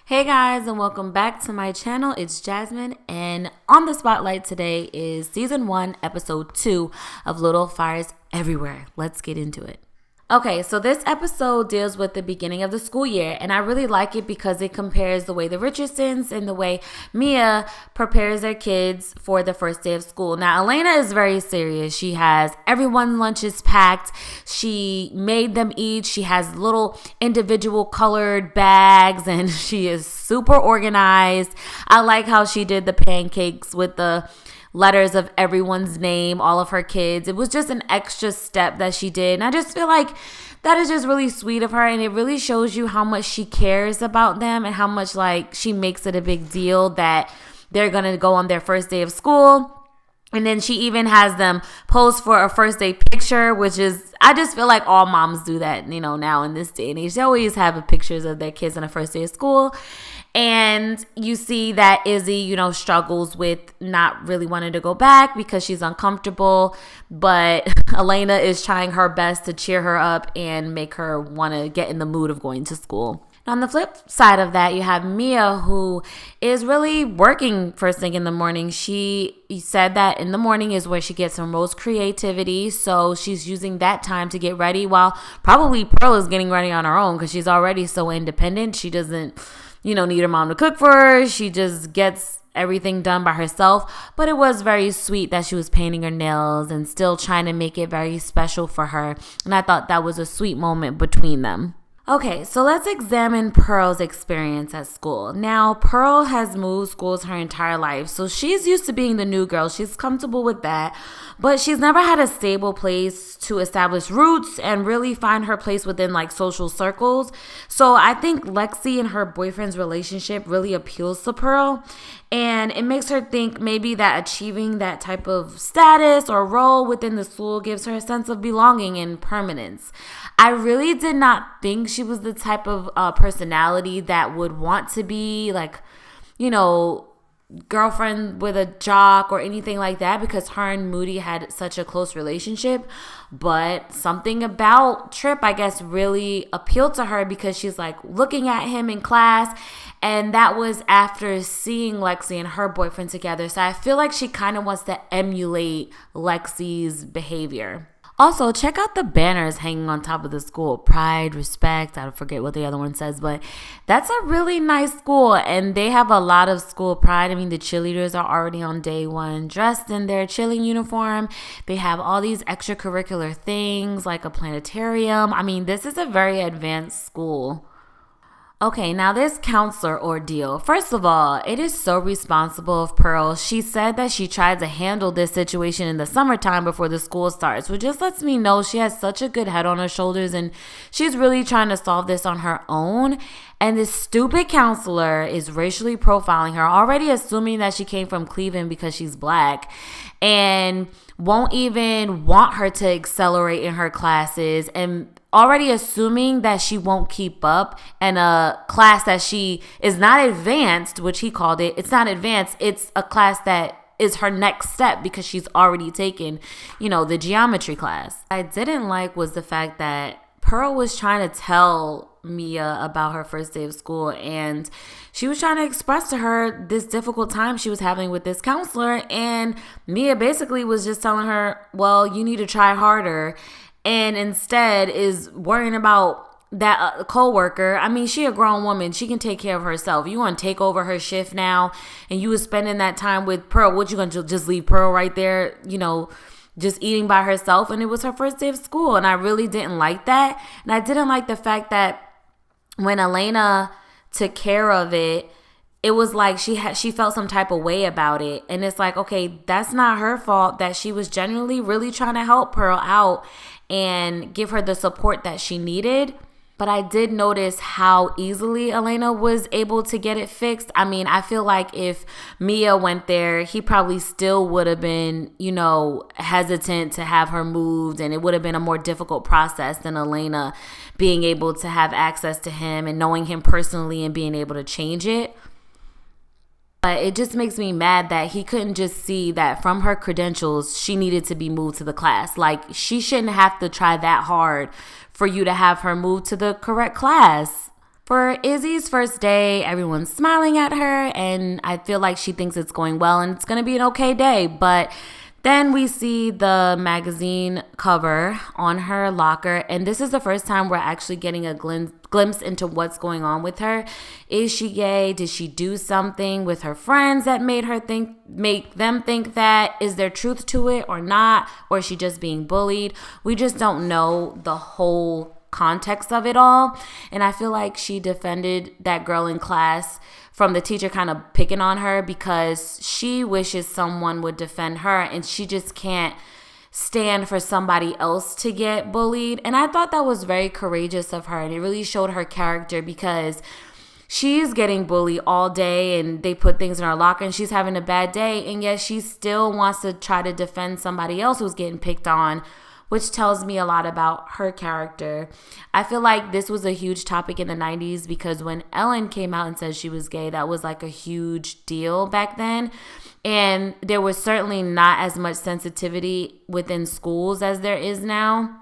Hey guys, and welcome back to my channel. It's Jasmine, and on the spotlight today is season 1, episode 2 of Little Fires Everywhere. Let's get into it. Okay, so this episode deals with the beginning of the school year, and I really like it because it compares the way the Richardsons and the way Mia prepares their kids for the first day of school. Now, Elena is very serious. She has everyone's lunches packed. She made them eat. She has little individual colored bags, and she is super organized. I like how she did the pancakes with the letters of everyone's name, all of her kids. It was just an extra step that she did. And I just feel like that is just really sweet of her. And it really shows you how much she cares about them and how much like she makes it a big deal that they're going to go on their first day of school. And then she even has them pose for a first day picture, which is, I just feel like all moms do that, now in this day and age. They always have pictures of their kids on the first day of school. And you see that Izzy, struggles with not really wanting to go back because she's uncomfortable. But Elena is trying her best to cheer her up and make her want to get in the mood of going to school. On the flip side of that, you have Mia, who is really working first thing in the morning. She said that in the morning is where she gets her most creativity. So she's using that time to get ready while probably Pearl is getting ready on her own because she's already so independent. She doesn't, need her mom to cook for her. She just gets everything done by herself. But it was very sweet that she was painting her nails and still trying to make it very special for her. And I thought that was a sweet moment between them. Okay, so let's examine Pearl's experience at school. Now, Pearl has moved schools her entire life, so she's used to being the new girl. She's comfortable with that, but she's never had a stable place to establish roots and really find her place within like social circles. So I think Lexi and her boyfriend's relationship really appeals to Pearl, and it makes her think maybe that achieving that type of status or role within the school gives her a sense of belonging and permanence. I really did not think she was the type of personality that would want to be like, girlfriend with a jock or anything like that because her and Moody had such a close relationship. But something about Trip, I guess, really appealed to her because she's like looking at him in class. And that was after seeing Lexi and her boyfriend together. So I feel like she kind of wants to emulate Lexi's behavior. Also, check out the banners hanging on top of the school. Pride, respect, I forget what the other one says, but that's a really nice school, and they have a lot of school pride. I mean, the cheerleaders are already on day one dressed in their cheerleading uniform. They have all these extracurricular things like a planetarium. I mean, this is a very advanced school. Okay, now this counselor ordeal. First of all, it is so responsible of Pearl. She said that she tried to handle this situation in the summertime before the school starts, which just lets me know she has such a good head on her shoulders and she's really trying to solve this on her own. And this stupid counselor is racially profiling her, already assuming that she came from Cleveland because she's black, and won't even want her to accelerate in her classes, and already assuming that she won't keep up in a class that she is not advanced, which he called it. It's not advanced. It's a class that is her next step because she's already taken, the geometry class. I didn't like was the fact that Pearl was trying to tell Mia about her first day of school, and she was trying to express to her this difficult time she was having with this counselor, and Mia basically was just telling her, well, you need to try harder, and instead is worrying about that co-worker. I mean, she a grown woman. She can take care of herself. You want to take over her shift now, and you was spending that time with Pearl. What, you going to just leave Pearl right there, just eating by herself? And it was her first day of school, and I really didn't like that. And I didn't like the fact that when Elena took care of it, it was like she felt some type of way about it. And it's like, okay, that's not her fault, that she was genuinely really trying to help Pearl out and give her the support that she needed. But I did notice how easily Elena was able to get it fixed. I mean, I feel like if Mia went there, he probably still would have been, hesitant to have her moved. And it would have been a more difficult process than Elena being able to have access to him and knowing him personally and being able to change it. But it just makes me mad that he couldn't just see that from her credentials, she needed to be moved to the class. Like, she shouldn't have to try that hard for you to have her moved to the correct class. For Izzy's first day, everyone's smiling at her, and I feel like she thinks it's going well and it's going to be an okay day. But then we see the magazine cover on her locker, and this is the first time we're actually getting a glimpse into what's going on with her. Is she gay? Did she do something with her friends that make them think that? Is there truth to it or not? Or is she just being bullied? We just don't know the whole context of it all. And I feel like she defended that girl in class from the teacher kind of picking on her because she wishes someone would defend her, and she just can't stand for somebody else to get bullied. And I thought that was very courageous of her, and it really showed her character because she's getting bullied all day and they put things in her locker and she's having a bad day, and yet she still wants to try to defend somebody else who's getting picked on, which tells me a lot about her character. I feel like this was a huge topic in the 90s because when Ellen came out and said she was gay, that was like a huge deal back then. And there was certainly not as much sensitivity within schools as there is now.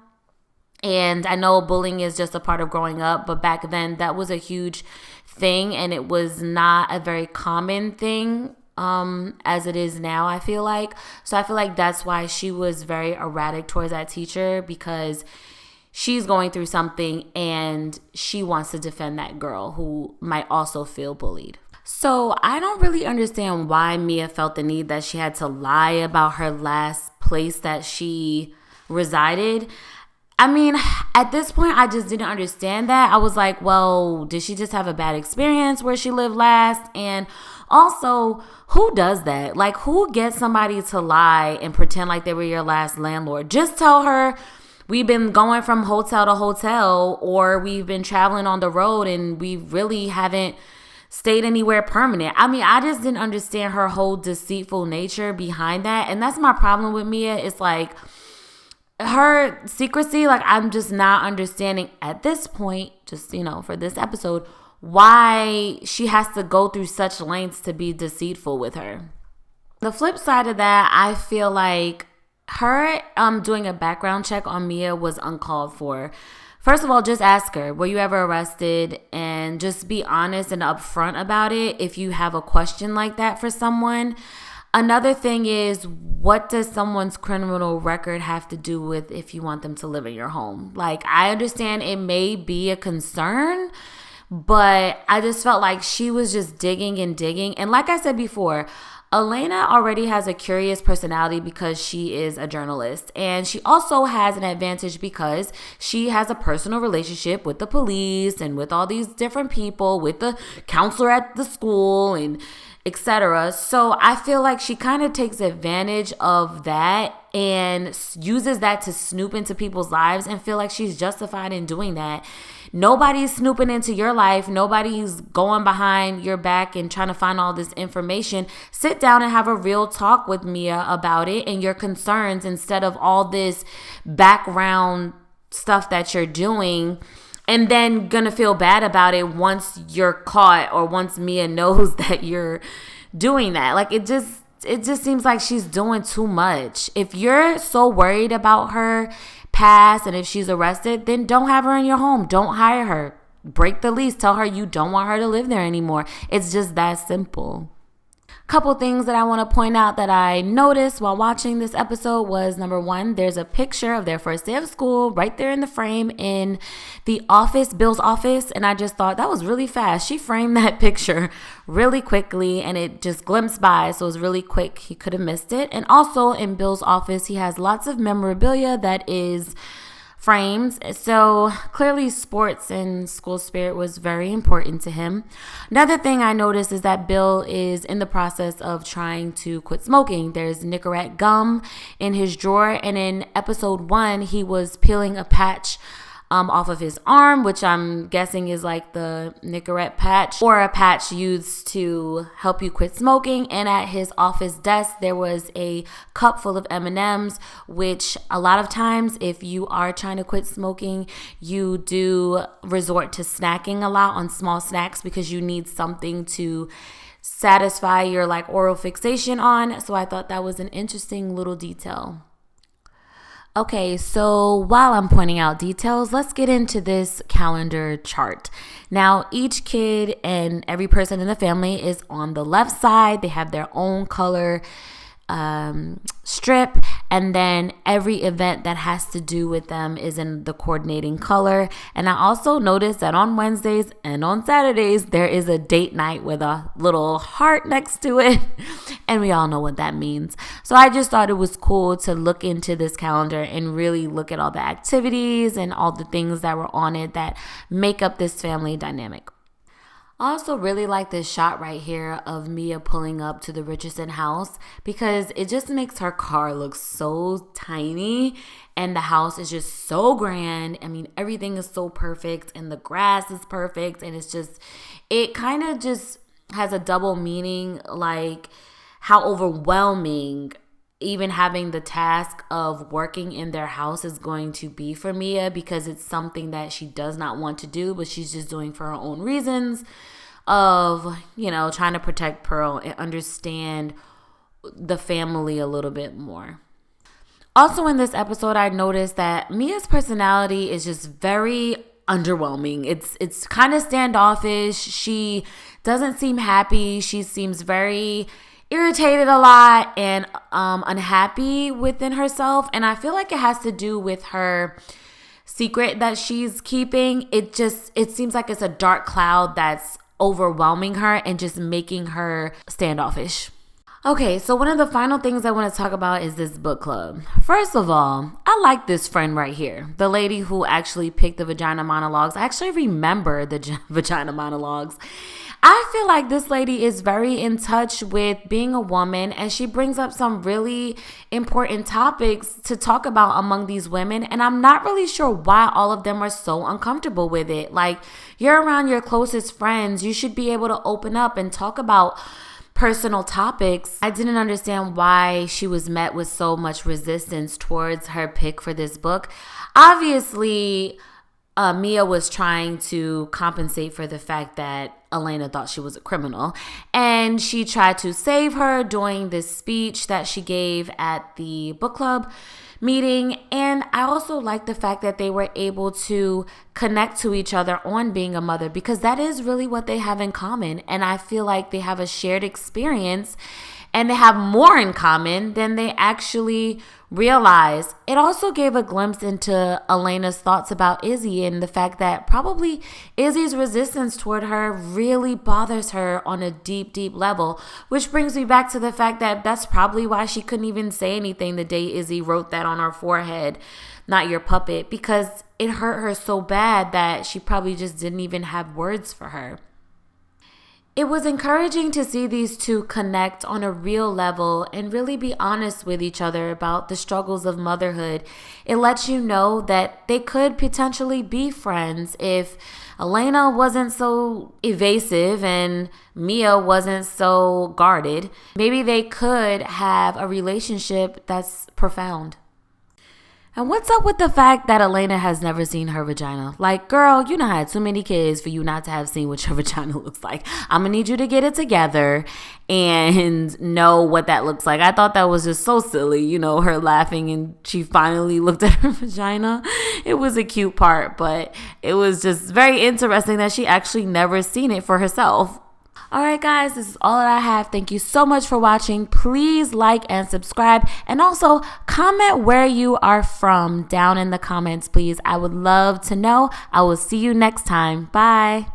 And I know bullying is just a part of growing up, but back then that was a huge thing, and it was not a very common thing as it is now, I feel like. So I feel like that's why she was very erratic towards that teacher, because she's going through something and she wants to defend that girl who might also feel bullied. So I don't really understand why Mia felt the need that she had to lie about her last place that she resided. I mean, at this point, I just didn't understand that. I was like, well, did she just have a bad experience where she lived last? And also, who does that? Like, who gets somebody to lie and pretend like they were your last landlord? Just tell her we've been going from hotel to hotel, or we've been traveling on the road and we really haven't stayed anywhere permanent. I mean, I just didn't understand her whole deceitful nature behind that. And that's my problem with Mia. It's like her secrecy, like I'm just not understanding at this point, just, for this episode, why she has to go through such lengths to be deceitful with her. The flip side of that, I feel like her doing a background check on Mia was uncalled for. First of all, just ask her, were you ever arrested? And just be honest and upfront about it if you have a question like that for someone. Another thing is, what does someone's criminal record have to do with if you want them to live in your home? Like, I understand it may be a concern, but I just felt like she was just digging and digging. And like I said before, Elena already has a curious personality because she is a journalist. And she also has an advantage because she has a personal relationship with the police and with all these different people, with the counselor at the school and etc. So I feel like she kind of takes advantage of that and uses that to snoop into people's lives and feel like she's justified in doing that. Nobody's snooping into your life. Nobody's going behind your back and trying to find all this information. Sit down and have a real talk with Mia about it and your concerns instead of all this background stuff that you're doing and then gonna feel bad about it once you're caught or once Mia knows that you're doing that. Like, it just seems like she's doing too much. If you're so worried about her past and if she's arrested, then don't have her in your home. Don't hire her. Break the lease. Tell her you don't want her to live there anymore. It's just that simple. Couple things that I want to point out that I noticed while watching this episode was, number one, there's a picture of their first day of school right there in the frame in the office, Bill's office, and I just thought that was really fast. She framed that picture really quickly and it just glimpsed by, so it was really quick. He could have missed it. And also in Bill's office, he has lots of memorabilia that is frames. So clearly sports and school spirit was very important to him. Another thing I noticed is that Bill is in the process of trying to quit smoking. There's Nicorette gum in his drawer, and in episode 1 he was peeling a patch off of his arm, which I'm guessing is like the Nicorette patch or a patch used to help you quit smoking. And at his office desk, there was a cup full of M&Ms, which a lot of times if you are trying to quit smoking, you do resort to snacking a lot on small snacks because you need something to satisfy your like oral fixation on. So I thought that was an interesting little detail. Okay, so while I'm pointing out details, let's get into this calendar chart. Now, each kid and every person in the family is on the left side. They have their own color strip, and then every event that has to do with them is in the coordinating color. And I also noticed that on Wednesdays and on Saturdays there is a date night with a little heart next to it, and we all know what that means. So I just thought it was cool to look into this calendar and really look at all the activities and all the things that were on it that make up this family dynamic. I also really like this shot right here of Mia pulling up to the Richardson house because it just makes her car look so tiny and the house is just so grand. I mean, everything is so perfect and the grass is perfect, and it kind of just has a double meaning, like how overwhelming even having the task of working in their house is going to be for Mia, because it's something that she does not want to do, but she's just doing for her own reasons of, trying to protect Pearl and understand the family a little bit more. Also in this episode, I noticed that Mia's personality is just very underwhelming. It's kind of standoffish. She doesn't seem happy. She seems very irritated a lot and unhappy within herself, and I feel like it has to do with her secret that she's keeping. It seems like it's a dark cloud that's overwhelming her and just making her standoffish. Okay, so one of the final things I want to talk about is this book club. First of all, I like this friend right here, the lady who actually picked the vagina monologues. I actually remember the vagina monologues. I feel like this lady is very in touch with being a woman, and she brings up some really important topics to talk about among these women, and I'm not really sure why all of them are so uncomfortable with it. Like, you're around your closest friends. You should be able to open up and talk about personal topics. I didn't understand why she was met with so much resistance towards her pick for this book. Obviously, Mia was trying to compensate for the fact that Elena thought she was a criminal, and she tried to save her during this speech that she gave at the book club meeting. And I also like the fact that they were able to connect to each other on being a mother, because that is really what they have in common, and I feel like they have a shared experience and they have more in common than they actually realize. It also gave a glimpse into Elena's thoughts about Izzy and the fact that probably Izzy's resistance toward her really bothers her on a deep, deep level, which brings me back to the fact that that's probably why she couldn't even say anything the day Izzy wrote that on her forehead, "Not your puppet," because it hurt her so bad that she probably just didn't even have words for her. It was encouraging to see these two connect on a real level and really be honest with each other about the struggles of motherhood. It lets you know that they could potentially be friends if Elena wasn't so evasive and Mia wasn't so guarded. Maybe they could have a relationship that's profound. And what's up with the fact that Elena has never seen her vagina? Like, girl, you done had too many kids for you not to have seen what your vagina looks like. I'm going to need you to get it together and know what that looks like. I thought that was just so silly, her laughing and she finally looked at her vagina. It was a cute part, but it was just very interesting that she actually never seen it for herself. All right, guys, this is all that I have. Thank you so much for watching. Please like and subscribe, and also comment where you are from down in the comments, please. I would love to know. I will see you next time. Bye.